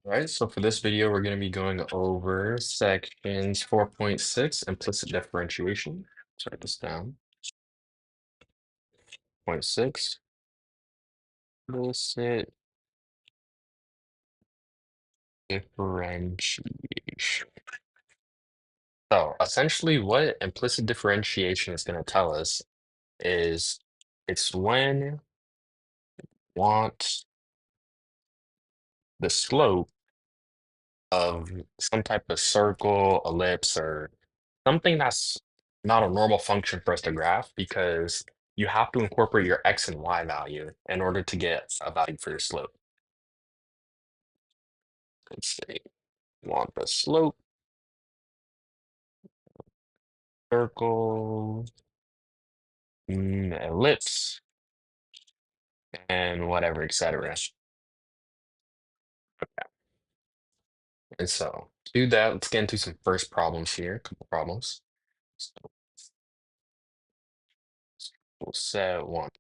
All right, so for this video, we're going to be going over sections 4.6, implicit differentiation. Let's write this down. Point 6, implicit differentiation. So essentially what implicit differentiation is going to tell us is it's when want the slope of some type of circle, ellipse, or something that's not a normal function for us to graph because you have to incorporate your x and y value in order to get a value for your slope. Let's say want the slope, circle, ellipse, and whatever, etc. And so to do that, let's get into some first problems here, a couple problems. So we'll set one.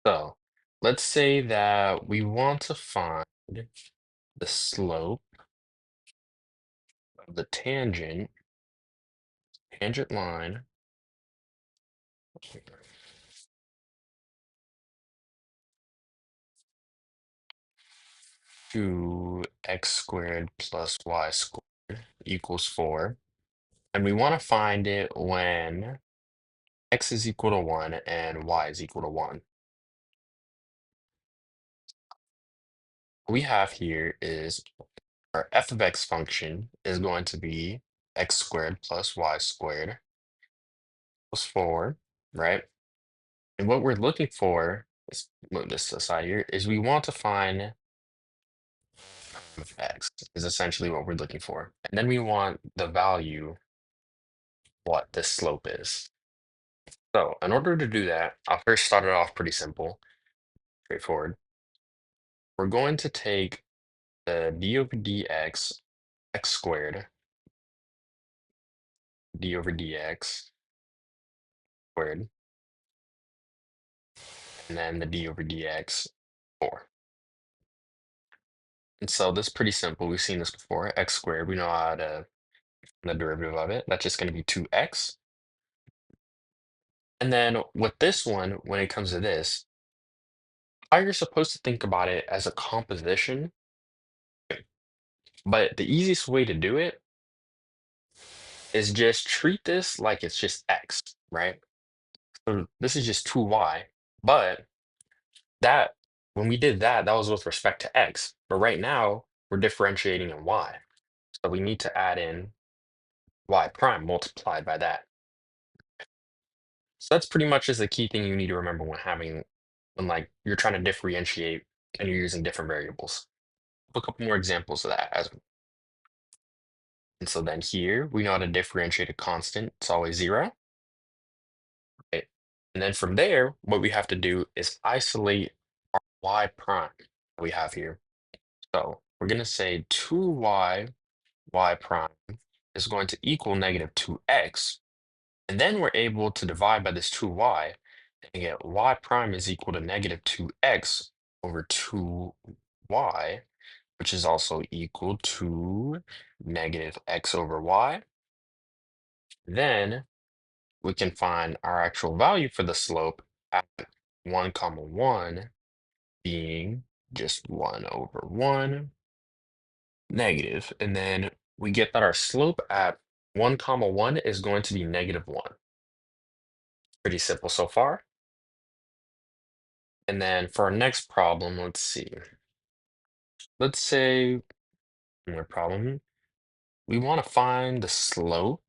So let's say that we want to find the slope of the tangent line to x squared plus y squared equals 4. And we want to find it when x is equal to 1 and y is equal to 1. What we have here is our f of x function is going to be x squared plus y squared equals 4, right? And what we're looking for, let's move this aside here, is we want to find of x is essentially what we're looking for. And then we want the value, what this slope is. So in order to do that, I'll first start it off pretty simple, straightforward. We're going to take the d over dx, x squared, d over dx squared, and then the d over dx 4. And so this is pretty simple. We've seen this before. X squared, we know how to the derivative of it. That's just going to be 2x. And then with this one, when it comes to this, how you're supposed to think about it as a composition, but the easiest way to do it is just treat this like it's just x, right? So this is just 2y, but that when we did that, that was with respect to x. But right now, we're differentiating in y. So we need to add in y prime multiplied by that. So that's pretty much just the key thing you need to remember when like you're trying to differentiate and you're using different variables. A couple more examples of that as and so then here we know how to differentiate a constant. It's always 0. Right? And then from there, what we have to do is isolate our y prime that we have here. So we're going to say 2y y prime is going to equal negative 2x. And then we're able to divide by this 2y and get y prime is equal to negative 2x over 2y, which is also equal to negative x over y. Then we can find our actual value for the slope at 1 comma 1 being just 1 over 1 negative. And then we get that our slope at 1 comma 1 is going to be negative 1. Pretty simple so far. And then for our next problem, let's see. Let's say another problem. We want to find the slope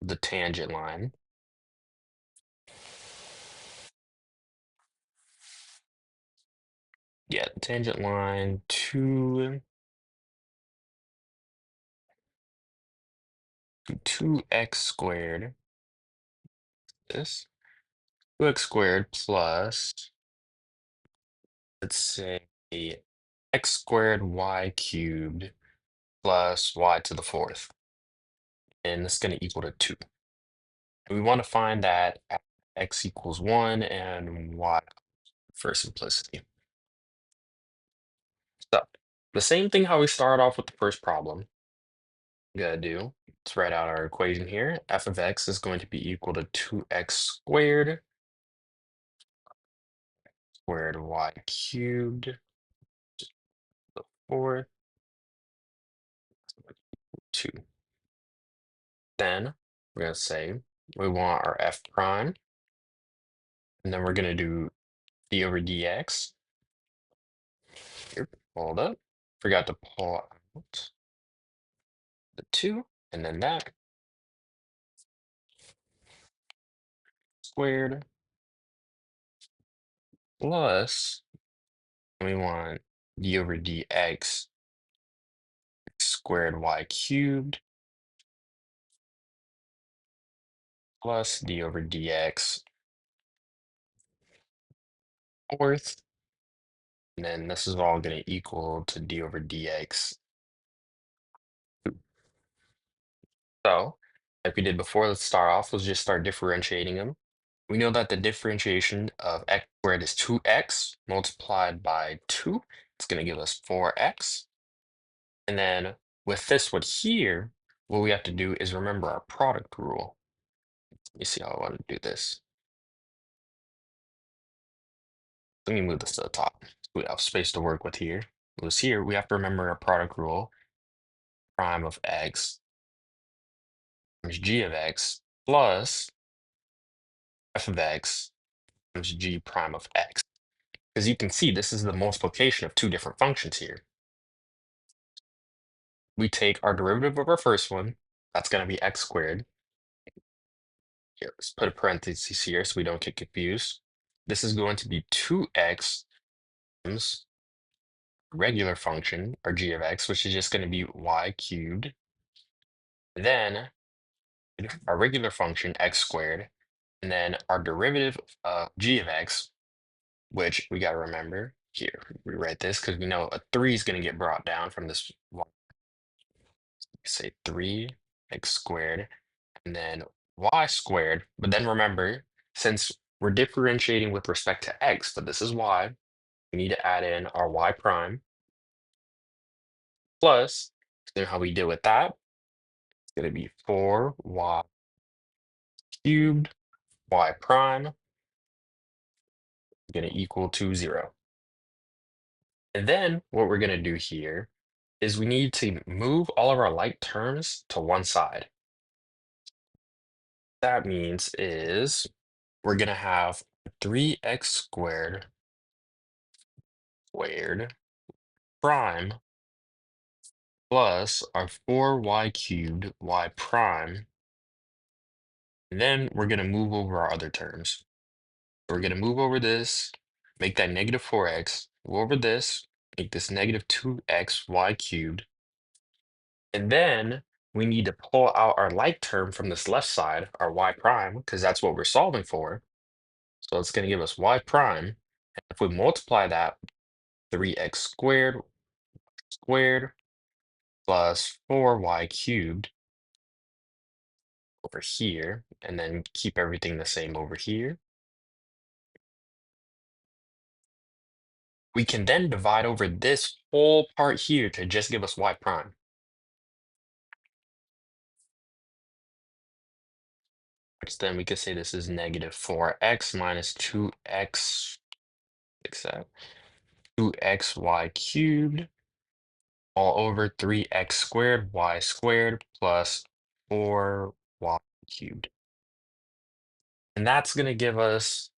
of the tangent line. Yeah, the tangent line to 2x squared. This 2x squared plus, let's say, x squared y cubed plus y to the fourth. And it's going to equal to 2. And we want to find that at x equals 1 and y for simplicity. So The same thing how we started off with the first problem. We gotta do, let's write out our equation here. F of x is going to be equal to 2x squared y cubed, the fourth, 2. Then we're gonna say we want our f prime, and then we're gonna do d over dx. Here, hold up. Forgot to pull out the 2, and then that squared plus, we want d over dx squared y cubed plus d over dx fourth. And then this is all going to equal to d over dx. So, like we did before, let's start off. Let's just start differentiating them. We know that the differentiation of x squared is 2x multiplied by 2. It's going to give us 4x. And then with this one here, what we have to do is remember our product rule. Let me see how I want to do this. Let me move this to the top. We have space to work with here. Because here, we have to remember our product rule. Prime of x times g of x plus f of x times g prime of x. As you can see, this is the multiplication of two different functions here. We take our derivative of our first one, that's going to be x squared. Here, let's put a parenthesis here so we don't get confused. This is going to be 2x times regular function, or g of x, which is just going to be y cubed. Then our regular function, x squared, and then our derivative g of x, which we got to remember here. Rewrite this because we know a 3 is going to get brought down from this one. Say 3x squared, and then y squared. But then remember, since we're differentiating with respect to x, but this is y, we need to add in our y prime plus, then how we deal with that, it's going to be 4y cubed y prime going to equal to 0. And then what we're going to do here is we need to move all of our like terms to one side. That means is we're going to have 3x squared prime plus our 4y cubed y prime. And then we're going to move over our other terms. We're going to move over this, make that negative 4x, move over this, make this negative 2x y cubed. And then we need to pull out our like term from this left side, our y prime, because that's what we're solving for. So it's going to give us y prime. And if we multiply that, 3x squared plus 4y cubed over here, and then keep everything the same over here. We can then divide over this whole part here to just give us y prime. Which then we could say this is negative 4x minus 2x, fix that, 2xy cubed all over 3x squared y squared plus 4y cubed. And that's going to give us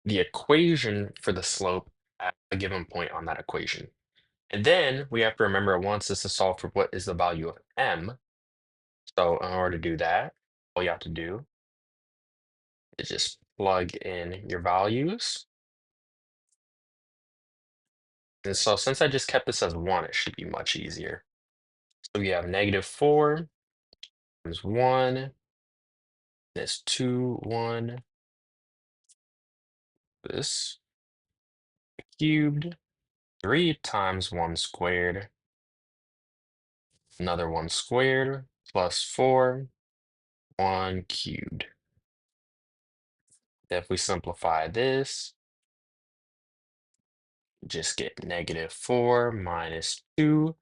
the equation for the slope at a given point on that equation. And then we have to remember once this is solved for what is the value of m. So in order to do that, all you have to do is just plug in your values. And so since I just kept this as 1, it should be much easier. So we have negative 4 times 1, this 2, 1, this cubed, 3 times 1 squared, another 1 squared, plus 4, 1 cubed. If we simplify this, just get -4 minus 2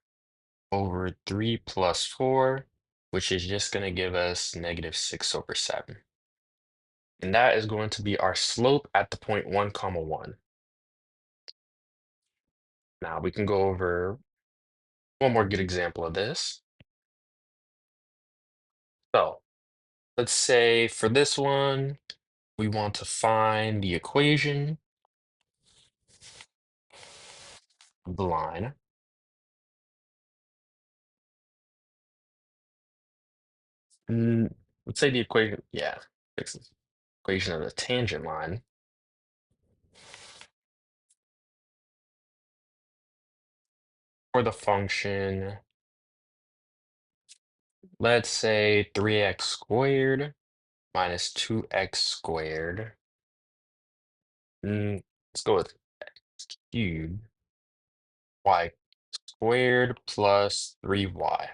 over 3 plus 4, which is just going to give us -6/7. And that is going to be our slope at the point 1, comma 1. Now we can go over one more good example of this. So let's say for this one, we want to find the equation of the line. Mm, let's say the equation, yeah, fix this. Equation of the tangent line for the function, let's say 3x squared minus 2x squared. Let's go with cubed y squared plus 3y.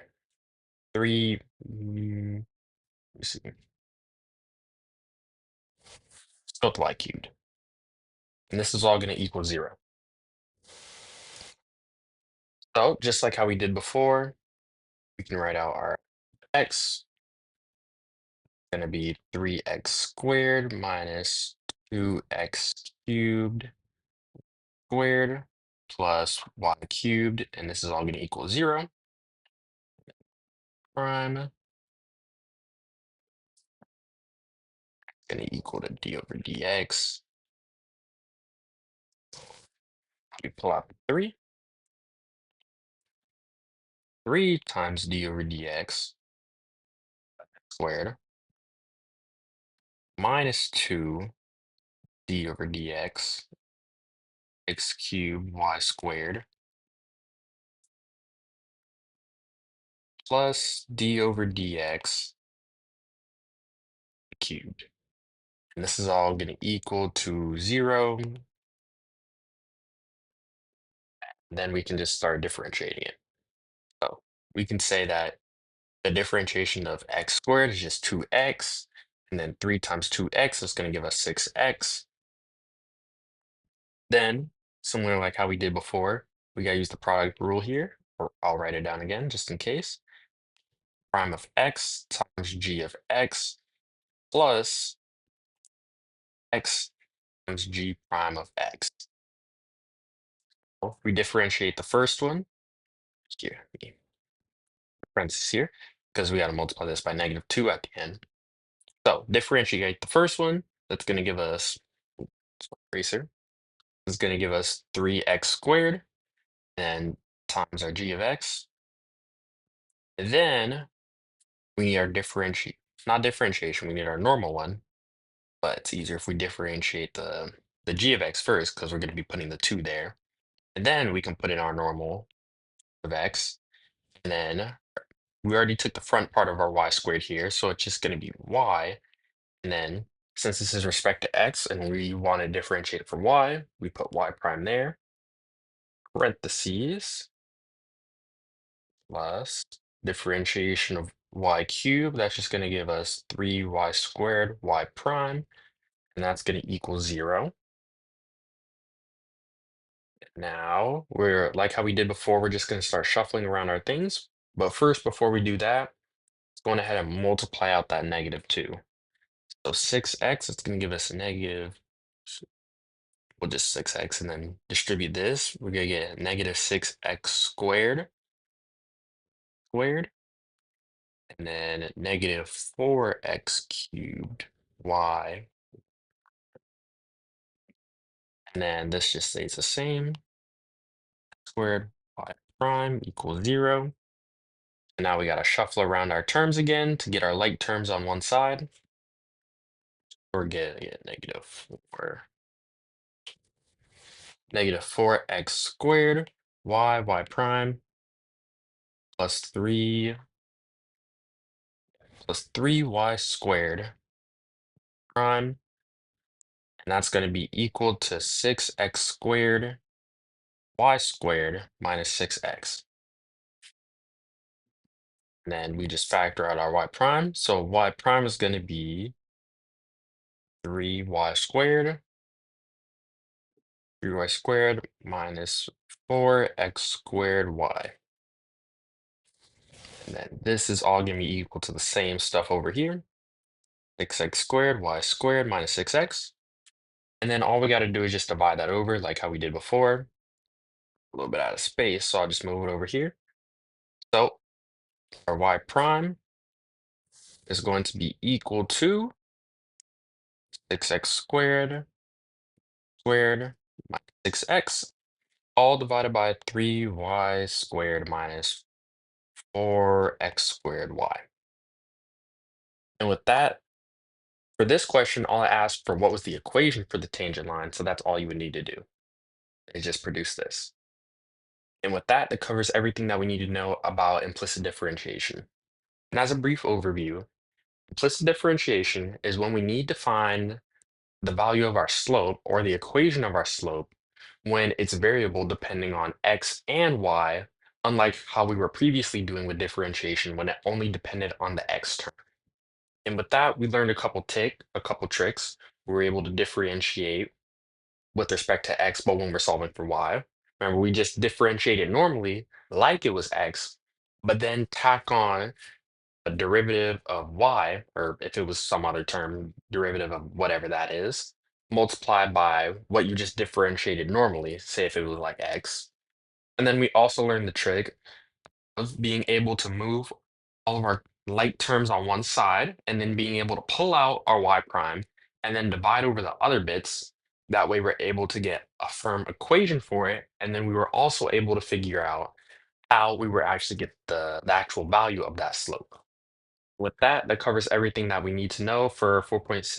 3, let me see, let's go with y cubed. And this is all going to equal 0. So just like how we did before, we can write out our x going to be 3x squared minus 2x cubed squared plus y cubed, and this is all going to equal 0. Prime going to equal to d over dx. We pull out the 3 times d over dx squared minus 2 d over dx x cubed y squared plus d over dx cubed. And this is all going to equal to 0. Then we can just start differentiating it. So we can say that the differentiation of x squared is just 2x, and then 3 times 2x is going to give us 6x. Then, similar like how we did before, we got to use the product rule here, or I'll write it down again just in case. Prime of x times g of x plus x times g prime of x. Well, we differentiate the first one here, parentheses here, because we got to multiply this by -2 at the end. So differentiate the first one, that's going to give us, eraser, is going to give us 3x squared and times our g of x. And then we need our not differentiation, we need our normal one, but it's easier if we differentiate the g of x first because we're going to be putting the 2 there. And then we can put in our normal of x. And then we already took the front part of our y squared here, so it's just going to be y. And then since this is respect to x and we want to differentiate it for y, we put y prime there, parentheses, plus differentiation of y cubed. That's just going to give us 3y squared y prime, and that's going to equal 0. Now we're like how we did before, we're just going to start shuffling around our things. But first, before we do that, let's go ahead and multiply out that -2. So 6x, it's going to give us a negative, we'll just 6x and then distribute this. We're going to get -6x squared, and then -4x cubed y. And then this just stays the same. Squared y prime equals 0. And now we got to shuffle around our terms again to get our like terms on one side. We're getting -4. -4x squared y prime plus 3 plus 3y squared prime. And that's going to be equal to 6x squared y squared minus 6x. And then we just factor out our y prime. So y prime is going to be 3y squared 3y squared minus 4x squared y. And then this is all going to be equal to the same stuff over here. 6x squared, y squared minus 6x. And then all we got to do is just divide that over like how we did before. A little bit out of space, so I'll just move it over here. So our y prime is going to be equal to 6x squared minus 6x, all divided by 3y squared minus 4x squared y. And with that, for this question, all I asked for what was the equation for the tangent line, so that's all you would need to do, is just produce this. And with that, that covers everything that we need to know about implicit differentiation. And as a brief overview, implicit differentiation is when we need to find the value of our slope or the equation of our slope when it's variable depending on x and y, unlike how we were previously doing with differentiation when it only depended on the x term. And with that, we learned a couple tricks. We were able to differentiate with respect to x, but when we're solving for y. Remember, we just differentiated normally like it was x, but then tack on a derivative of y, or if it was some other term, derivative of whatever that is, multiplied by what you just differentiated normally, say if it was like x. And then we also learned the trick of being able to move all of our like terms on one side and then being able to pull out our y prime and then divide over the other bits. That way we're able to get a firm equation for it. And then we were also able to figure out how we were actually get the actual value of that slope. With that, that covers everything that we need to know for 4.6